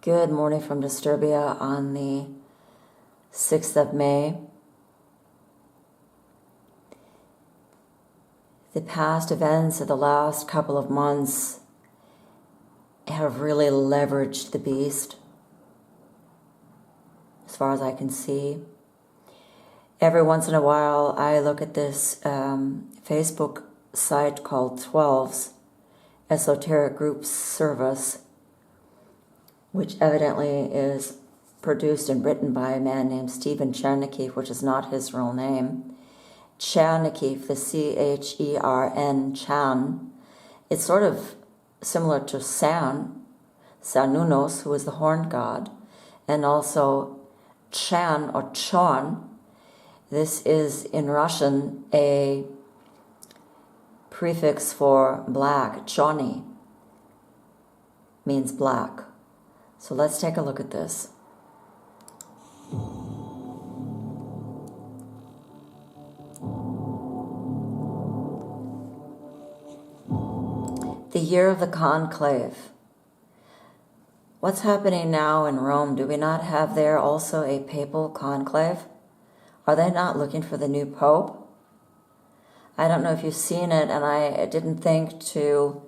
Good morning from Disturbia on the 6th of May. The past events of the last couple of months have really leveraged the beast, as far as I can see. Every once in a while, I look at this Facebook site called 12's Esoteric Group Service, which evidently is produced and written by a man named Stephen Chernihiv, which is not his real name. Chernihiv, the C-H-E-R-N, Chan. It's sort of similar to Cernunnos, who is the horn god, and also Chan or Chon. This is in Russian a prefix for black. Choni means black. So let's take a look at this. The year of the conclave. What's happening now in Rome? Do we not have there also a papal conclave? Are they not looking for the new pope? I don't know if you've seen it, and I didn't think to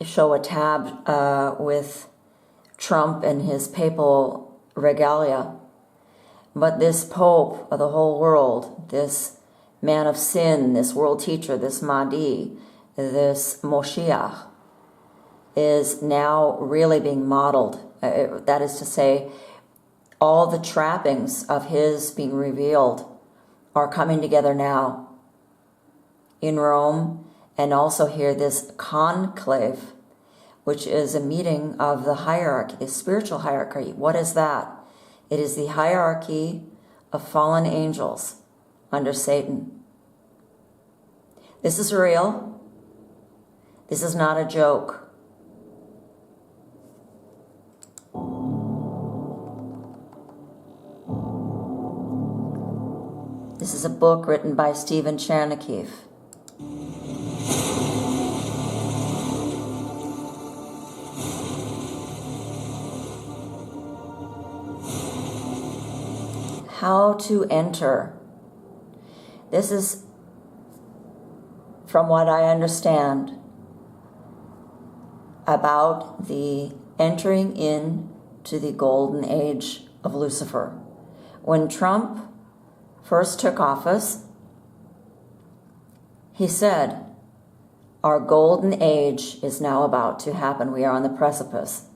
show a tab with Trump and his papal regalia. But this Pope of the whole world, this man of sin, this world teacher, this Mahdi, this Moshiach, is now really being modeled. That is to say, all the trappings of his being revealed are coming together now in Rome. And also here, this conclave, which is a meeting of the hierarchy, the spiritual hierarchy. What is that? It is the hierarchy of fallen angels under Satan. This is real. This is not a joke. This is a book written by Stephen Chernihiv. How to enter. This is, from what I understand, about the entering into the golden age of Lucifer. When Trump first took office, he said, our golden age is now about to happen. We are on the precipice.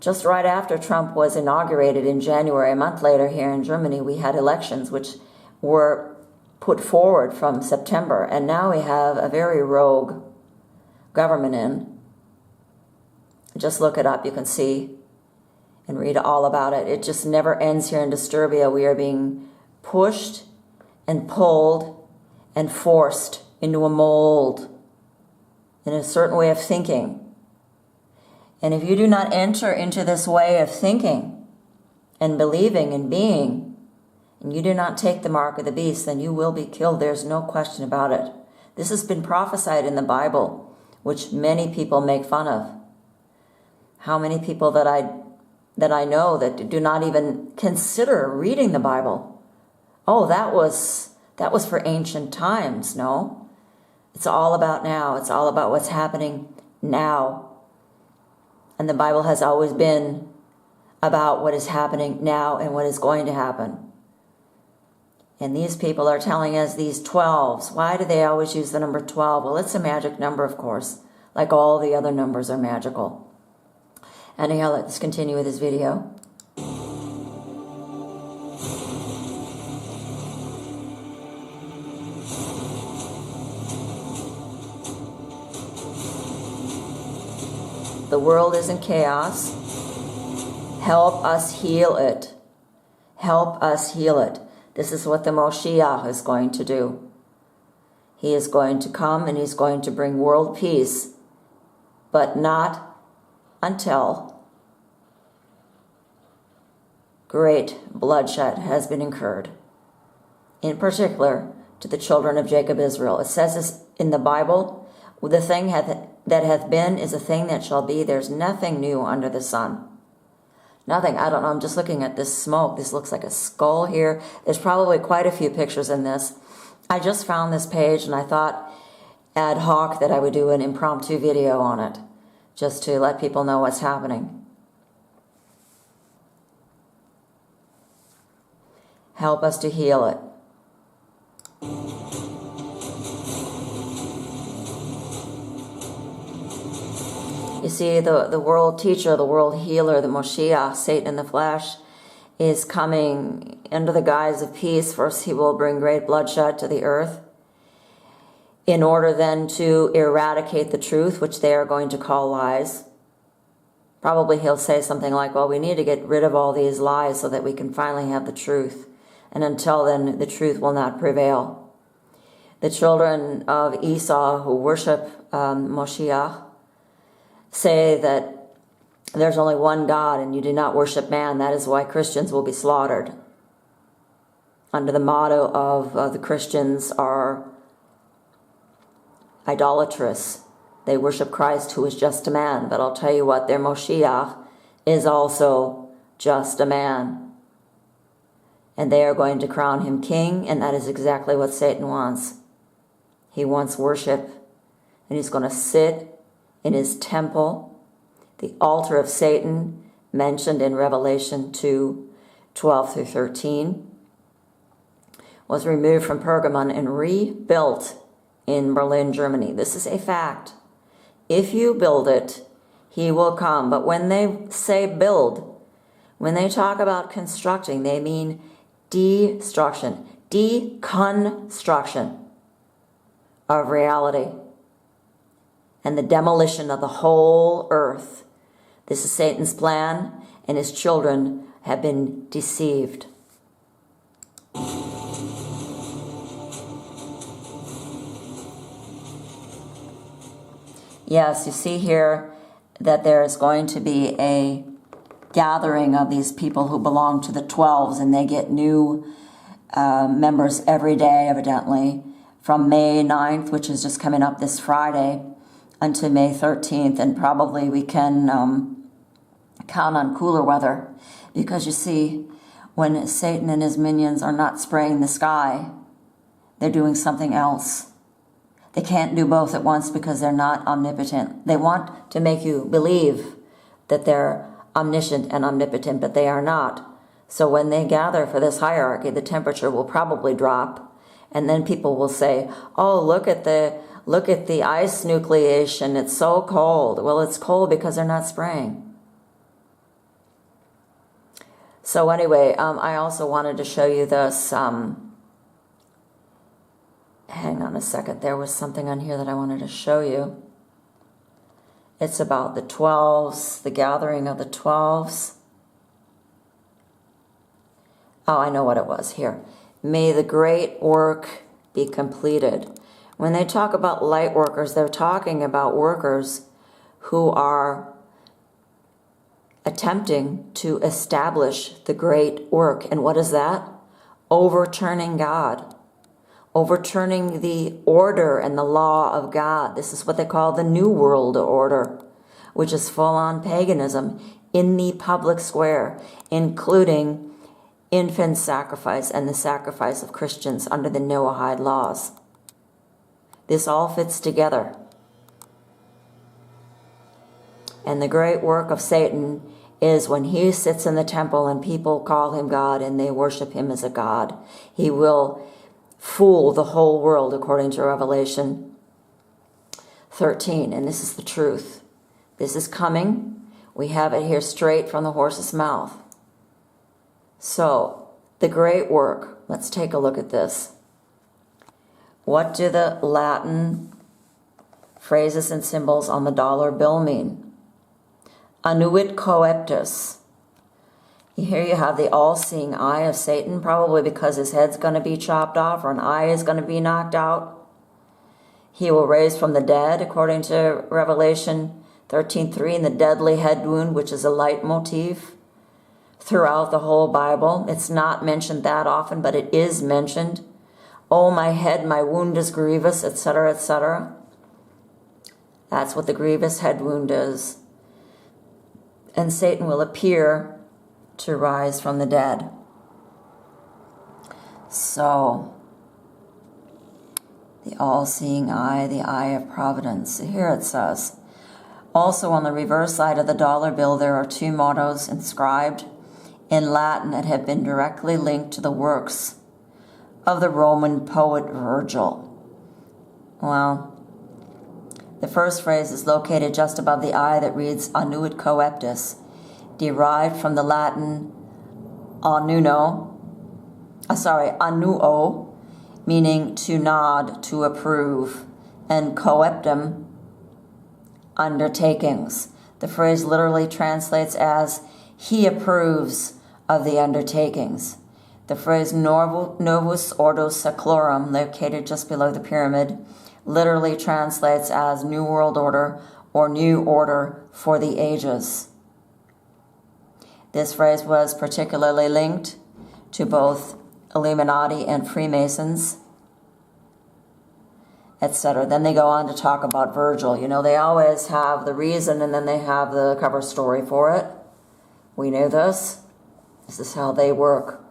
Just right after Trump was inaugurated in January, a month later here in Germany, we had elections which were put forward from September. And now we have a very rogue government in. Just look it up. You can see and read all about it. It just never ends here in Disturbia. We are being pushed and pulled and forced into a mold, in a certain way of thinking. And if you do not enter into this way of thinking and believing and being, and you do not take the mark of the beast, then you will be killed. There's no question about it. This has been prophesied in the Bible, which many people make fun of. How many people that I know that do not even consider reading the Bible? Oh, that was for ancient times. No, it's all about now. It's all about what's happening now. And the Bible has always been about what is happening now and what is going to happen. And these people are telling us these 12s. Why do they always use the number 12? Well, it's a magic number, of course, like all the other numbers are magical. Anyhow, let's continue with this video. The world is in chaos. Help us heal it. Help us heal it. This is what the Moshiach is going to do. He is going to come and he's going to bring world peace, but not until great bloodshed has been incurred, in particular to the children of Jacob Israel. It says this in the Bible. The thing hath that hath been is a thing that shall be. There's nothing new under the sun. Nothing. I don't know. I'm just looking at this smoke. This looks like a skull here. There's probably quite a few pictures in this. I just found this page and I thought ad hoc that I would do an impromptu video on it just to let people know what's happening. Help us to heal it. You see, the world teacher, the world healer, the Moshiach, Satan in the flesh, is coming under the guise of peace. First, he will bring great bloodshed to the earth in order then to eradicate the truth, which they are going to call lies. Probably he'll say something like, well, we need to get rid of all these lies so that we can finally have the truth. And until then, the truth will not prevail. The children of Esau who worship Moshiach say that there's only one God and you do not worship man. That is why Christians will be slaughtered. Under the motto of the Christians are idolatrous. They worship Christ, who is just a man. But I'll tell you what, their Moshiach is also just a man. And they are going to crown him king, and that is exactly what Satan wants. He wants worship, and he's going to sit in his temple. The altar of Satan, mentioned in Revelation 2:12 through 13, was removed from Pergamon and rebuilt in Berlin, Germany. This is a fact. If you build it, he will come. But when they say build, when they talk about constructing, they mean destruction, deconstruction of reality, and the demolition of the whole earth. This is Satan's plan, and his children have been deceived. Yes, you see here that there is going to be a gathering of these people who belong to the 12s, and they get new members every day, evidently, from May 9th, which is just coming up this Friday, until May 13th, and probably we can count on cooler weather, because you see, when Satan and his minions are not spraying the sky, they're doing something else. They can't do both at once because they're not omnipotent. They want to make you believe that they're omniscient and omnipotent, but they are not. So when they gather for this hierarchy, the temperature will probably drop, and then people will say, oh, look at the ice nucleation, it's so cold. Well, it's cold because they're not spraying. So anyway, I also wanted to show you this. Hang on a second. There was something on here that I wanted to show you. It's about the 12s, the gathering of the 12s. Oh, I know what it was here. May the great work be completed. When they talk about light workers, they're talking about workers who are attempting to establish the great work. And what is that? Overturning God. Overturning the order and the law of God. This is what they call the New World Order, which is full-on paganism in the public square, including infant sacrifice and the sacrifice of Christians under the Noahide laws. This all fits together. And the great work of Satan is when he sits in the temple and people call him God and they worship him as a god. He will fool the whole world according to Revelation 13. And this is the truth. This is coming. We have it here straight from the horse's mouth. So, the great work. Let's take a look at this. What do the Latin phrases and symbols on the dollar bill mean? Annuit coeptus. Here you have the all-seeing eye of Satan, probably because his head's going to be chopped off or an eye is going to be knocked out. He will raise from the dead, according to Revelation 13:3, in the deadly head wound, which is a leitmotif throughout the whole Bible. It's not mentioned that often, but it is mentioned. Oh, my head, my wound is grievous, etc., etc. That's what the grievous head wound is. And Satan will appear to rise from the dead. So, the all-seeing eye, the eye of providence. Here it says, also on the reverse side of the dollar bill there are two mottos inscribed in Latin that have been directly linked to the works of the Roman poet Virgil. Well, the first phrase is located just above the eye that reads annuit coeptis, derived from the Latin annuo, meaning to nod, to approve, and coeptum, undertakings. The phrase literally translates as he approves of the undertakings. The phrase Novus Ordo Seclorum, located just below the pyramid, literally translates as New World Order or New Order for the Ages. This phrase was particularly linked to both Illuminati and Freemasons, etc. Then they go on to talk about Virgil. You know, they always have the reason and then they have the cover story for it. We know this. This is how they work.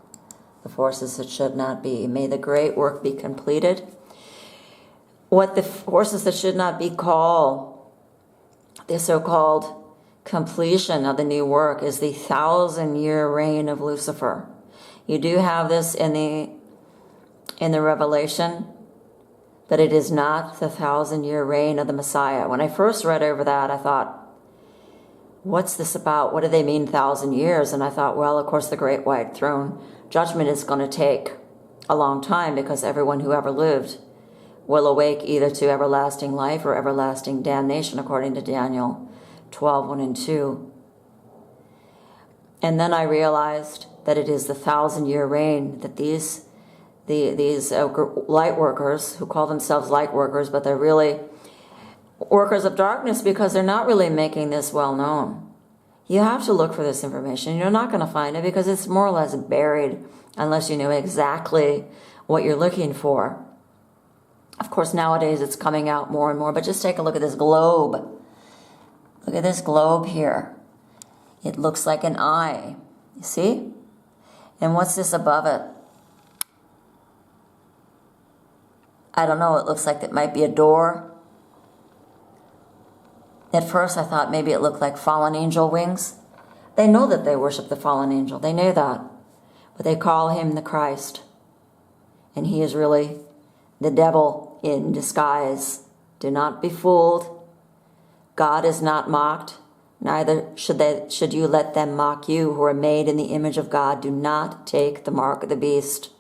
The forces that should not be. May the great work be completed. What the forces that should not be call the so-called completion of the new work is the 1,000-year reign of Lucifer. You do have this in the Revelation, but it is not the 1,000-year reign of the Messiah. When I first read over that, I thought, what's this about? What do they mean 1,000 years? And I thought, well, of course, the great white throne judgment is going to take a long time because everyone who ever lived will awake either to everlasting life or everlasting damnation, according to Daniel 12:1 and 2. And then I realized that it is the 1,000-year reign that these light workers, who call themselves light workers, but they're really workers of darkness because they're not really making this well known. You have to look for this information. You're not going to find it because it's more or less buried unless you know exactly what you're looking for. Of course, nowadays it's coming out more and more, but just take a look at this globe. Look at this globe here. It looks like an eye. You see? And what's this above it? I don't know. It looks like it might be a door. At first, I thought maybe it looked like fallen angel wings. They know that they worship the fallen angel. They know that. But they call him the Christ. And he is really the devil in disguise. Do not be fooled. God is not mocked. Neither should you let them mock you who are made in the image of God. Do not take the mark of the beast.